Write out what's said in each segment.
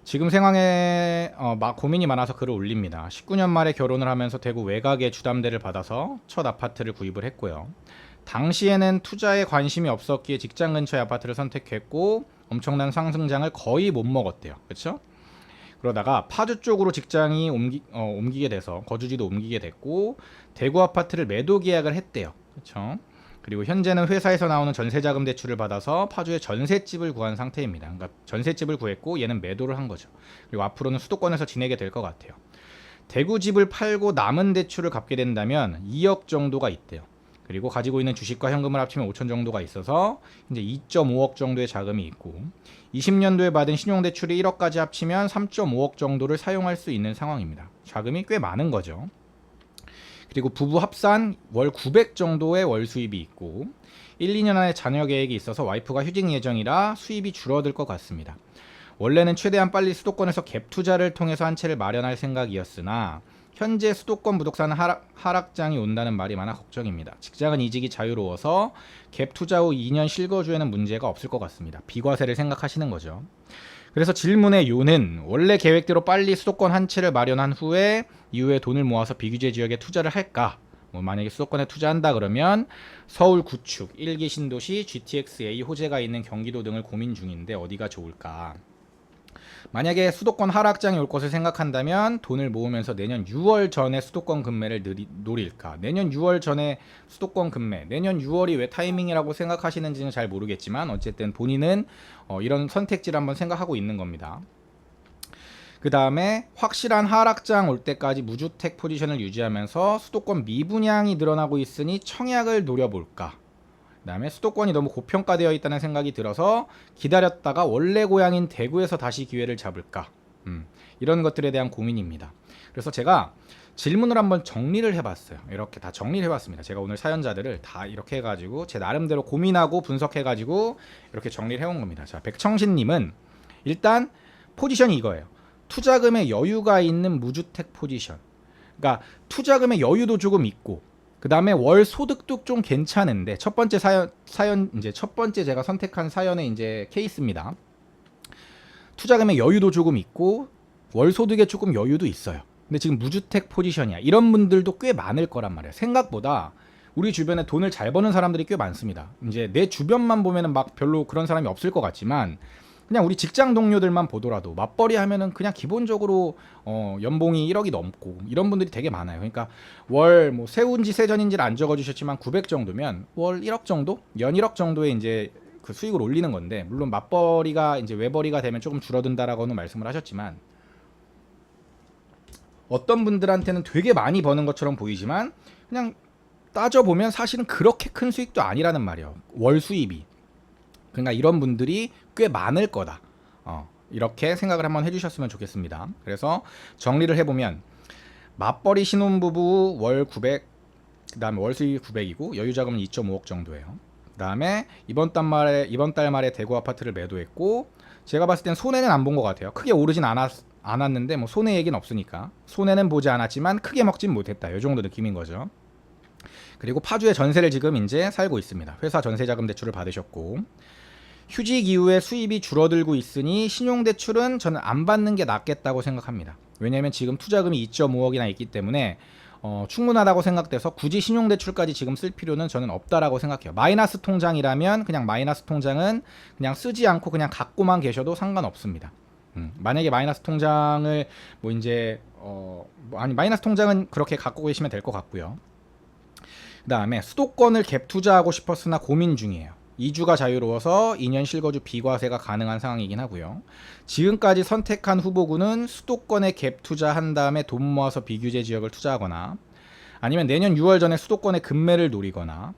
지금 상황에 고민이 많아서 글을 올립니다. 19년 말에 결혼을 하면서 대구 외곽에 주담대를 받아서 첫 아파트를 구입을 했고요. 당시에는 투자에 관심이 없었기에 직장 근처의 아파트를 선택했고 엄청난 상승장을 거의 못 먹었대요. 그렇죠? 그러다가 파주 쪽으로 직장이 옮기게 돼서 거주지도 옮기게 됐고 대구 아파트를 매도 계약을 했대요. 그렇죠? 그리고 현재는 회사에서 나오는 전세자금 대출을 받아서 파주에 전셋집을 구한 상태입니다. 그러니까 전셋집을 구했고 얘는 매도를 한 거죠. 그리고 앞으로는 수도권에서 지내게 될 것 같아요. 대구 집을 팔고 남은 대출을 갚게 된다면 2억 정도가 있대요. 그리고 가지고 있는 주식과 현금을 합치면 5천 정도가 있어서 이제 2.5억 정도의 자금이 있고 20년도에 받은 신용대출이 1억까지 합치면 3.5억 정도를 사용할 수 있는 상황입니다. 자금이 꽤 많은 거죠. 그리고 부부 합산 월 900 정도의 월 수입이 있고 1, 2년 안에 자녀 계획이 있어서 와이프가 휴직 예정이라 수입이 줄어들 것 같습니다. 원래는 최대한 빨리 수도권에서 갭 투자를 통해서 한 채를 마련할 생각이었으나 현재 수도권 부동산 하락장이 온다는 말이 많아 걱정입니다. 직장은 이직이 자유로워서 갭 투자 후 2년 실거주에는 문제가 없을 것 같습니다. 비과세를 생각하시는 거죠. 그래서 질문의 요는 원래 계획대로 빨리 수도권 한 채를 마련한 후에 이후에 돈을 모아서 비규제 지역에 투자를 할까? 만약에 수도권에 투자한다 그러면 서울 구축, 1기 신도시, GTX-A 호재가 있는 경기도 등을 고민 중인데 어디가 좋을까? 만약에 수도권 하락장이 올 것을 생각한다면 돈을 모으면서 내년 6월 전에 수도권 급매를 노릴까? 내년 6월 전에 수도권 급매, 내년 6월이 왜 타이밍이라고 생각하시는지는 잘 모르겠지만 어쨌든 본인은 이런 선택지를 한번 생각하고 있는 겁니다. 그 다음에 확실한 하락장 올 때까지 무주택 포지션을 유지하면서 수도권 미분양이 늘어나고 있으니 청약을 노려볼까? 그 다음에 수도권이 너무 고평가되어 있다는 생각이 들어서 기다렸다가 원래 고향인 대구에서 다시 기회를 잡을까? 이런 것들에 대한 고민입니다. 그래서 제가 질문을 한번 정리를 해봤어요. 이렇게 다 정리를 해봤습니다. 제가 오늘 사연자들을 다 이렇게 해가지고 제 나름대로 고민하고 분석해가지고 이렇게 정리를 해온 겁니다. 자, 백청신님은 일단 포지션이 이거예요. 투자금에 여유가 있는 무주택 포지션. 그러니까 투자금에 여유도 조금 있고 그 다음에 월 소득도 좀 괜찮은데 첫 번째 사연 이제 첫 번째 제가 선택한 사연의 이제 케이스입니다. 투자금에 여유도 조금 있고 월 소득에 조금 여유도 있어요. 근데 지금 무주택 포지션이야. 이런 분들도 꽤 많을 거란 말이에요. 생각보다 우리 주변에 돈을 잘 버는 사람들이 꽤 많습니다. 이제 내 주변만 보면은 막 별로 그런 사람이 없을 것 같지만 그냥 우리 직장 동료들만 보더라도 맞벌이 하면은 그냥 기본적으로 연봉이 1억이 넘고 이런 분들이 되게 많아요. 그러니까 월 뭐 세운지 세전인지를 안 적어주셨지만 900 정도면 월 1억 정도, 연 1억 정도의 이제 그 수익을 올리는 건데 물론 맞벌이가 이제 외벌이가 되면 조금 줄어든다라고는 말씀을 하셨지만 어떤 분들한테는 되게 많이 버는 것처럼 보이지만 그냥 따져보면 사실은 그렇게 큰 수익도 아니라는 말이에요. 월 수입이. 그러니까 이런 분들이 꽤 많을 거다. 이렇게 생각을 한번 해주셨으면 좋겠습니다. 그래서 정리를 해보면 맞벌이 신혼부부 월 900, 그 다음에 월 수익이 900이고 여유자금은 2.5억 정도예요. 그 다음에 이번 달 말에 대구 아파트를 매도했고 제가 봤을 땐 손해는 안 본 것 같아요. 크게 오르진 않았는데 뭐 손해 얘기는 없으니까 손해는 보지 않았지만 크게 먹진 못했다. 이 정도 느낌인 거죠. 그리고 파주에 전세를 지금 이제 살고 있습니다. 회사 전세자금 대출을 받으셨고 휴직 이후에 수입이 줄어들고 있으니 신용대출은 저는 안 받는 게 낫겠다고 생각합니다. 왜냐하면 지금 투자금이 2.5억이나 있기 때문에 충분하다고 생각돼서 굳이 신용대출까지 지금 쓸 필요는 저는 없다라고 생각해요. 마이너스 통장이라면 그냥 마이너스 통장은 그냥 쓰지 않고 그냥 갖고만 계셔도 상관없습니다. 만약에 마이너스 통장을 뭐 이제 마이너스 통장은 그렇게 갖고 계시면 될 것 같고요. 그 다음에 수도권을 갭 투자하고 싶었으나 고민 중이에요. 2주가 자유로워서 2년 실거주 비과세가 가능한 상황이긴 하고요. 지금까지 선택한 후보군은 수도권에 갭 투자한 다음에 돈 모아서 비규제 지역을 투자하거나 아니면 내년 6월 전에 수도권의 급매를 노리거나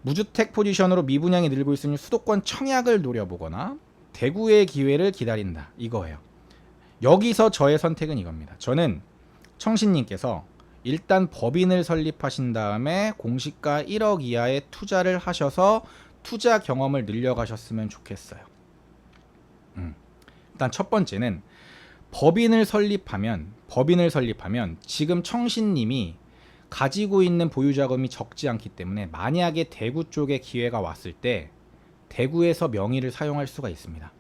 무주택 포지션으로 미분양이 늘고 있으니 수도권 청약을 노려보거나 대구의 기회를 기다린다. 이거예요. 여기서 저의 선택은 이겁니다. 저는 청신님께서 일단 법인을 설립하신 다음에 공시가 1억 이하의 투자를 하셔서 투자 경험을 늘려가셨으면 좋겠어요. 일단 첫 번째는 법인을 설립하면 지금 청신님이 가지고 있는 보유자금이 적지 않기 때문에 만약에 대구 쪽에 기회가 왔을 때 대구에서 명의를 사용할 수가 있습니다.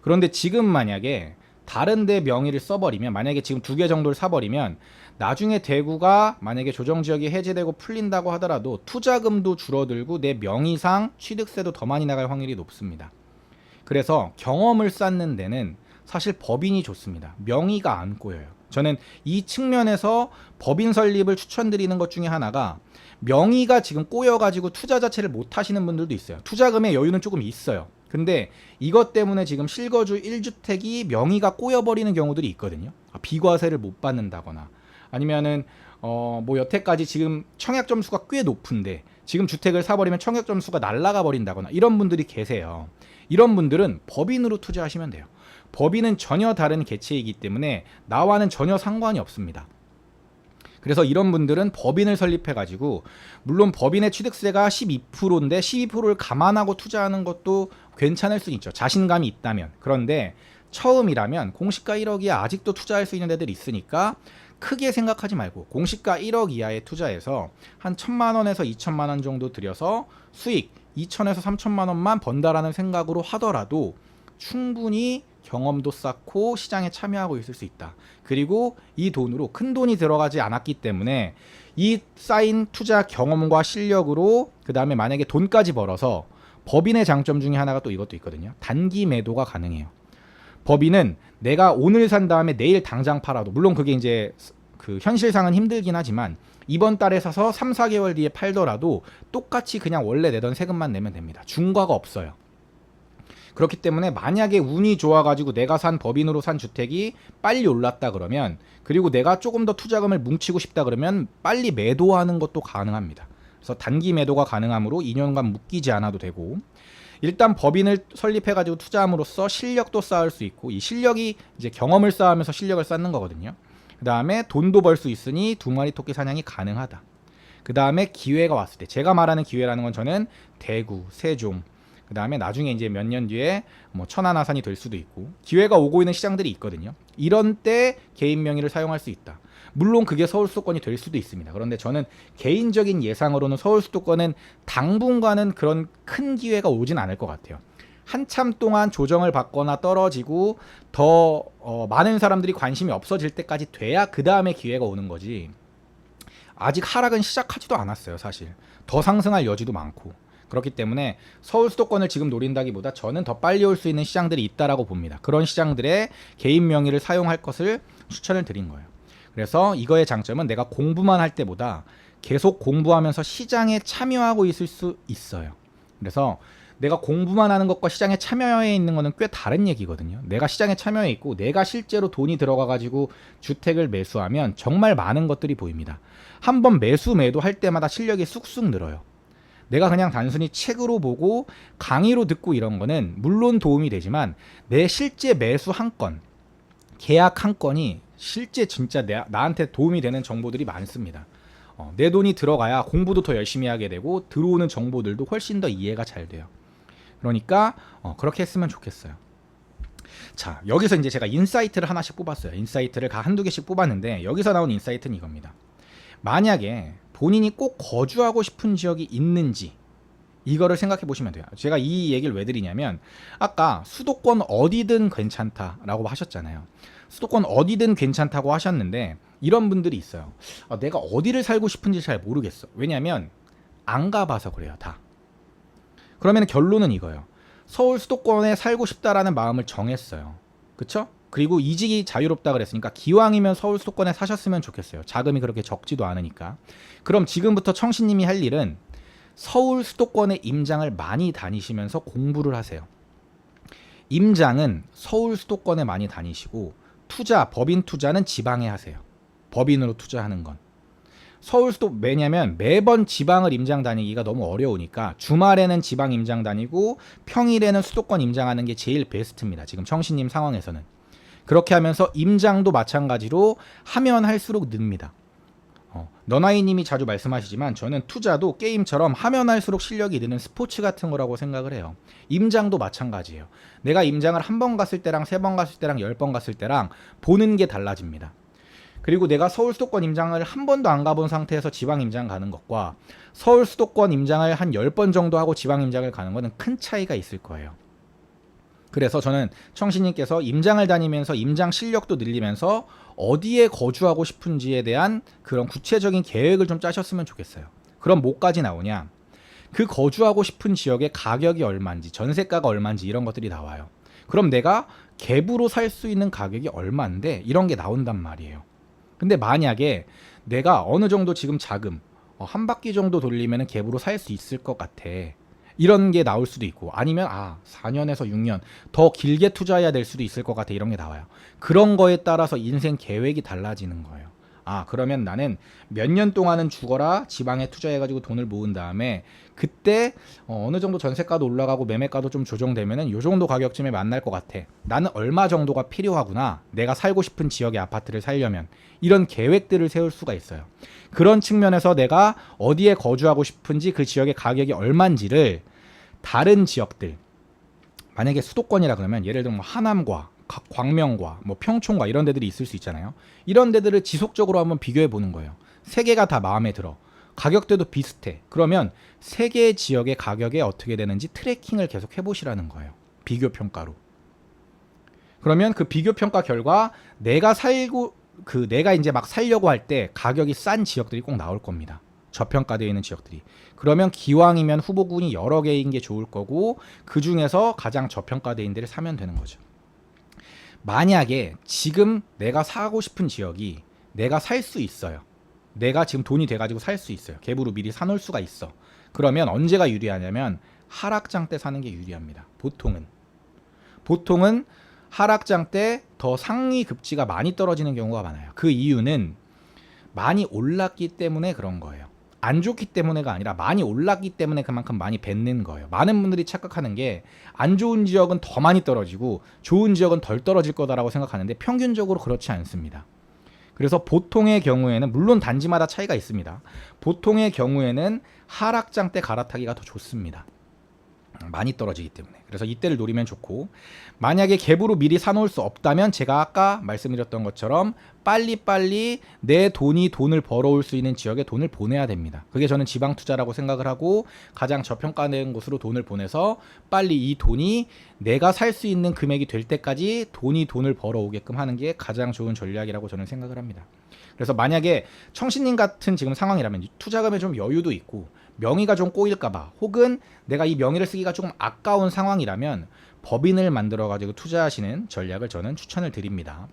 그런데 지금 만약에 다른 데 명의를 써버리면, 만약에 지금 2개 정도를 사버리면 나중에 대구가 만약에 조정지역이 해제되고 풀린다고 하더라도 투자금도 줄어들고 내 명의상 취득세도 더 많이 나갈 확률이 높습니다. 그래서 경험을 쌓는 데는 사실 법인이 좋습니다. 명의가 안 꼬여요. 저는 이 측면에서 법인 설립을 추천드리는 것 중에 하나가, 명의가 지금 꼬여가지고 투자 자체를 못 하시는 분들도 있어요. 투자금의 여유는 조금 있어요. 근데 이것 때문에 지금 실거주 1주택이 명의가 꼬여버리는 경우들이 있거든요. 비과세를 못 받는다거나, 아니면은 뭐 여태까지 지금 청약 점수가 꽤 높은데 지금 주택을 사버리면 청약 점수가 날아가 버린다거나 이런 분들이 계세요. 이런 분들은 법인으로 투자하시면 돼요. 법인은 전혀 다른 개체이기 때문에 나와는 전혀 상관이 없습니다. 그래서 이런 분들은 법인을 설립해가지고, 물론 법인의 취득세가 12%인데 12%를 감안하고 투자하는 것도 괜찮을 수 있죠. 자신감이 있다면. 그런데 처음이라면 공시가 1억이야 아직도 투자할 수 있는 데들이 있으니까 크게 생각하지 말고 공시가 1억 이하에 투자해서 한 1,000만 원에서 2,000만 원 정도 들여서 수익 2,000에서 3,000만 원만 번다라는 생각으로 하더라도 충분히 경험도 쌓고 시장에 참여하고 있을 수 있다. 그리고 이 돈으로 큰 돈이 들어가지 않았기 때문에 이 쌓인 투자 경험과 실력으로 그 다음에 만약에 돈까지 벌어서, 법인의 장점 중에 하나가 또 이것도 있거든요. 단기 매도가 가능해요. 법인은 내가 오늘 산 다음에 내일 당장 팔아도, 물론 그게 이제 그 현실상은 힘들긴 하지만 이번 달에 사서 3, 4개월 뒤에 팔더라도 똑같이 그냥 원래 내던 세금만 내면 됩니다. 중과가 없어요. 그렇기 때문에 만약에 운이 좋아가지고 내가 산 법인으로 산 주택이 빨리 올랐다 그러면, 그리고 내가 조금 더 투자금을 뭉치고 싶다 그러면 빨리 매도하는 것도 가능합니다. 그래서 단기 매도가 가능하므로 2년간 묶이지 않아도 되고, 일단 법인을 설립해가지고 투자함으로써 실력도 쌓을 수 있고, 이 실력이 이제 경험을 쌓으면서 실력을 쌓는 거거든요. 그 다음에 돈도 벌 수 있으니 2마리 토끼 사냥이 가능하다. 그 다음에 기회가 왔을 때, 제가 말하는 기회라는 건 저는 대구, 세종, 그 다음에 나중에 이제 몇 년 뒤에 뭐 천안 아산이 될 수도 있고, 기회가 오고 있는 시장들이 있거든요. 이런 때 개인 명의를 사용할 수 있다. 물론 그게 서울 수도권이 될 수도 있습니다. 그런데 저는 개인적인 예상으로는 서울 수도권은 당분간은 그런 큰 기회가 오진 않을 것 같아요. 한참 동안 조정을 받거나 떨어지고 더 많은 사람들이 관심이 없어질 때까지 돼야 그 다음에 기회가 오는 거지, 아직 하락은 시작하지도 않았어요. 사실 더 상승할 여지도 많고. 그렇기 때문에 서울 수도권을 지금 노린다기보다 저는 더 빨리 올 수 있는 시장들이 있다라고 봅니다. 그런 시장들에 개인 명의를 사용할 것을 추천을 드린 거예요. 그래서 이거의 장점은 내가 공부만 할 때보다 계속 공부하면서 시장에 참여하고 있을 수 있어요. 그래서 내가 공부만 하는 것과 시장에 참여해 있는 거는 꽤 다른 얘기거든요. 내가 시장에 참여해 있고 내가 실제로 돈이 들어가 가지고 주택을 매수하면 정말 많은 것들이 보입니다. 한번 매도할 때마다 실력이 쑥쑥 늘어요. 내가 그냥 단순히 책으로 보고 강의로 듣고 이런 거는 물론 도움이 되지만, 내 실제 매수 한 건, 계약 한 건이 실제 진짜 나한테 도움이 되는 정보들이 많습니다. 내 돈이 들어가야 공부도 더 열심히 하게 되고 들어오는 정보들도 훨씬 더 이해가 잘 돼요. 그러니까 그렇게 했으면 좋겠어요. 자, 여기서 이제 제가 인사이트를 하나씩 뽑았어요. 인사이트를 한두 개씩 뽑았는데, 여기서 나온 인사이트는 이겁니다. 만약에 본인이 꼭 거주하고 싶은 지역이 있는지 이거를 생각해 보시면 돼요. 제가 이 얘기를 왜 드리냐면, 아까 수도권 어디든 괜찮다라고 하셨잖아요. 수도권 어디든 괜찮다고 하셨는데 이런 분들이 있어요. 내가 어디를 살고 싶은지 잘 모르겠어. 왜냐면 안 가봐서 그래요. 다. 그러면 결론은 이거예요. 서울 수도권에 살고 싶다라는 마음을 정했어요. 그쵸? 그리고 이직이 자유롭다 그랬으니까 기왕이면 서울 수도권에 사셨으면 좋겠어요. 자금이 그렇게 적지도 않으니까. 그럼 지금부터 청신님이 할 일은 서울 수도권의 임장을 많이 다니시면서 공부를 하세요. 임장은 서울 수도권에 많이 다니시고, 법인 투자는 지방에 하세요. 법인으로 투자하는 건. 왜냐면 매번 지방을 임장 다니기가 너무 어려우니까 주말에는 지방 임장 다니고 평일에는 수도권 임장하는 게 제일 베스트입니다. 지금 청신님 상황에서는. 그렇게 하면서 임장도 마찬가지로 하면 할수록 늡니다. 너나이님이 자주 말씀하시지만 저는 투자도 게임처럼 하면 할수록 실력이 느는 스포츠 같은 거라고 생각을 해요. 임장도 마찬가지예요. 내가 임장을 한 번 갔을 때랑 3번 갔을 때랑 10번 갔을 때랑 보는 게 달라집니다. 그리고 내가 서울 수도권 임장을 한 번도 안 가본 상태에서 지방 임장 가는 것과 서울 수도권 임장을 한 10번 정도 하고 지방 임장을 가는 거는 큰 차이가 있을 거예요. 그래서 저는 청신님께서 임장을 다니면서 임장 실력도 늘리면서 어디에 거주하고 싶은지에 대한 그런 구체적인 계획을 좀 짜셨으면 좋겠어요. 그럼 뭐까지 나오냐? 그 거주하고 싶은 지역의 가격이 얼마인지, 전세가가 얼마인지 이런 것들이 나와요. 그럼 내가 갭으로 살 수 있는 가격이 얼마인데 이런 게 나온단 말이에요. 근데 만약에 내가 어느 정도 지금 자금 한 바퀴 정도 돌리면 갭으로 살 수 있을 것 같아. 이런 게 나올 수도 있고, 아니면 4년에서 6년 더 길게 투자해야 될 수도 있을 것 같아. 이런 게 나와요. 그런 거에 따라서 인생 계획이 달라지는 거예요. 그러면 나는 몇 년 동안은 죽어라 지방에 투자해가지고 돈을 모은 다음에 그때 어느 정도 전세가도 올라가고 매매가도 좀 조정되면은 요 정도 가격쯤에 만날 것 같아. 나는 얼마 정도가 필요하구나. 내가 살고 싶은 지역의 아파트를 살려면 이런 계획들을 세울 수가 있어요. 그런 측면에서 내가 어디에 거주하고 싶은지 그 지역의 가격이 얼마인지를 다른 지역들, 만약에 수도권이라 그러면 예를 들면 하남과 광명과 평촌과 이런 데들이 있을 수 있잖아요. 이런 데들을 지속적으로 한번 비교해 보는 거예요. 세 개가 다 마음에 들어. 가격대도 비슷해. 그러면 세 개의 지역의 가격이 어떻게 되는지 트래킹을 계속 해보시라는 거예요. 비교 평가로. 그러면 그 비교 평가 결과 내가 이제 막 살려고 할 때 가격이 싼 지역들이 꼭 나올 겁니다. 저평가되어 있는 지역들이. 그러면 기왕이면 후보군이 여러 개인 게 좋을 거고 그 중에서 가장 저평가되어 데를 사면 되는 거죠. 만약에 지금 내가 사고 싶은 지역이 내가 살 수 있어요. 내가 지금 돈이 돼가지고 살 수 있어요. 갭으로 미리 사놓을 수가 있어. 그러면 언제가 유리하냐면 하락장 때 사는 게 유리합니다. 보통은 하락장 때 더 상위 급지가 많이 떨어지는 경우가 많아요. 그 이유는 많이 올랐기 때문에 그런 거예요. 안 좋기 때문에가 아니라 많이 올랐기 때문에 그만큼 많이 뱉는 거예요. 많은 분들이 착각하는 게 안 좋은 지역은 더 많이 떨어지고 좋은 지역은 덜 떨어질 거다라고 생각하는데 평균적으로 그렇지 않습니다. 그래서 보통의 경우에는 물론 단지마다 차이가 있습니다. 보통의 경우에는 하락장 때 갈아타기가 더 좋습니다. 많이 떨어지기 때문에. 그래서 이때를 노리면 좋고, 만약에 갭으로 미리 사놓을 수 없다면 제가 아까 말씀드렸던 것처럼 빨리빨리 내 돈을 벌어올 수 있는 지역에 돈을 보내야 됩니다. 그게 저는 지방 투자라고 생각을 하고 가장 저평가된 곳으로 돈을 보내서 빨리 이 돈이 내가 살 수 있는 금액이 될 때까지 돈을 벌어오게끔 하는 게 가장 좋은 전략이라고 저는 생각을 합니다. 그래서 만약에 청신님 같은 지금 상황이라면 투자금에 좀 여유도 있고 명의가 좀 꼬일까봐, 혹은 내가 이 명의를 쓰기가 조금 아까운 상황이라면 법인을 만들어 가지고 투자하시는 전략을 저는 추천을 드립니다.